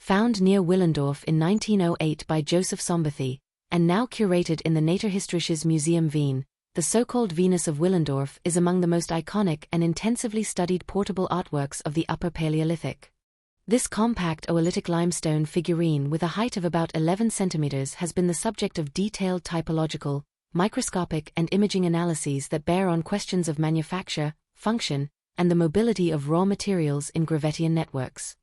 found near Willendorf in 1908 by Joseph Sombathy, and now curated in the Naturhistorisches Museum Wien. The so-called Venus of Willendorf is among the most iconic and intensively studied portable artworks of the Upper Paleolithic. This compact oolitic limestone figurine with a height of about 11 centimeters has been the subject of detailed typological, microscopic and imaging analyses that bear on questions of manufacture, function, and the mobility of raw materials in Gravettian networks.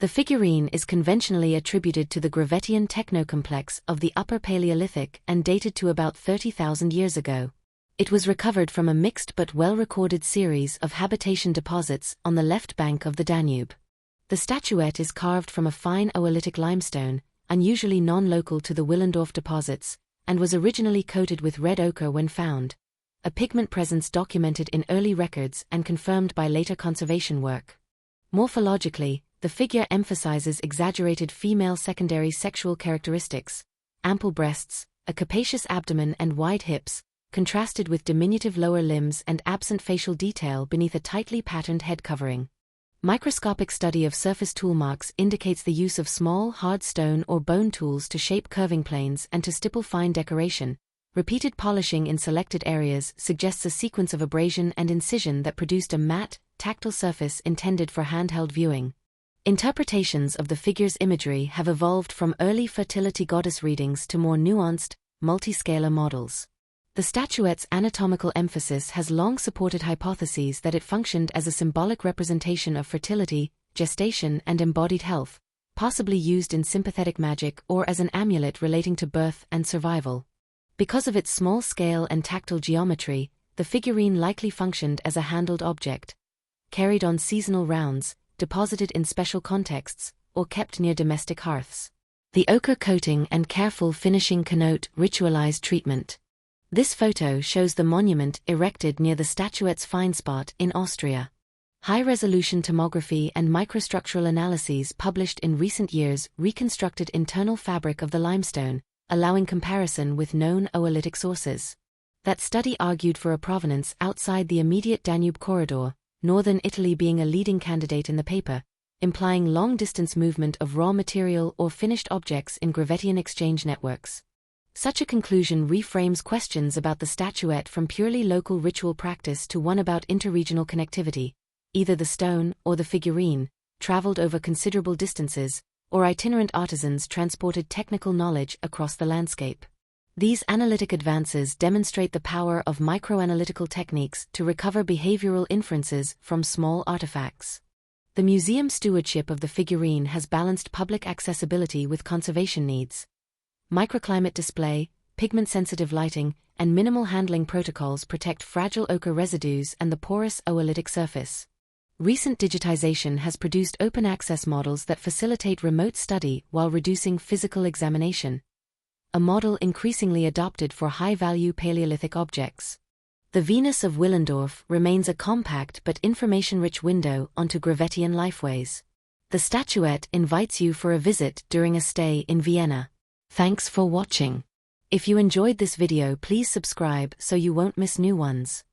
The figurine is conventionally attributed to the Gravettian technocomplex of the Upper Paleolithic and dated to about 30,000 years ago. It was recovered from a mixed but well-recorded series of habitation deposits on the left bank of the Danube. The statuette is carved from a fine oolitic limestone, unusually non-local to the Willendorf deposits, and was originally coated with red ochre when found, a pigment presence documented in early records and confirmed by later conservation work. Morphologically, the figure emphasizes exaggerated female secondary sexual characteristics, ample breasts, a capacious abdomen and wide hips, contrasted with diminutive lower limbs and absent facial detail beneath a tightly patterned head covering. Microscopic study of surface tool marks indicates the use of small, hard stone or bone tools to shape curving planes and to stipple fine decoration. Repeated polishing in selected areas suggests a sequence of abrasion and incision that produced a matte, tactile surface intended for handheld viewing. Interpretations of the figure's imagery have evolved from early fertility goddess readings to more nuanced, multiscalar models. The statuette's anatomical emphasis has long supported hypotheses that it functioned as a symbolic representation of fertility, gestation, and embodied health, possibly used in sympathetic magic or as an amulet relating to birth and survival. Because of its small scale and tactile geometry, the figurine likely functioned as a handled object, carried on seasonal rounds, deposited in special contexts, or kept near domestic hearths. The ochre coating and careful finishing connote ritualized treatment. This photo shows the monument erected near the statuette's find spot in Austria. High-resolution tomography and microstructural analyses published in recent years reconstructed internal fabric of the limestone, allowing comparison with known oolitic sources. That study argued for a provenance outside the immediate Danube corridor, northern Italy being a leading candidate in the paper, implying long-distance movement of raw material or finished objects in Gravettian exchange networks. Such a conclusion reframes questions about the statuette from purely local ritual practice to one about interregional connectivity. Either the stone or the figurine traveled over considerable distances, or itinerant artisans transported technical knowledge across the landscape. These analytic advances demonstrate the power of microanalytical techniques to recover behavioral inferences from small artifacts. The museum stewardship of the figurine has balanced public accessibility with conservation needs. Microclimate display, pigment-sensitive lighting, and minimal handling protocols protect fragile ochre residues and the porous oolitic surface. Recent digitization has produced open-access models that facilitate remote study while reducing physical examination, a model increasingly adopted for high-value Paleolithic objects. The Venus of Willendorf remains a compact but information-rich window onto Gravettian lifeways. The statuette invites you for a visit during a stay in Vienna. Thanks for watching. If you enjoyed this video, please subscribe so you won't miss new ones.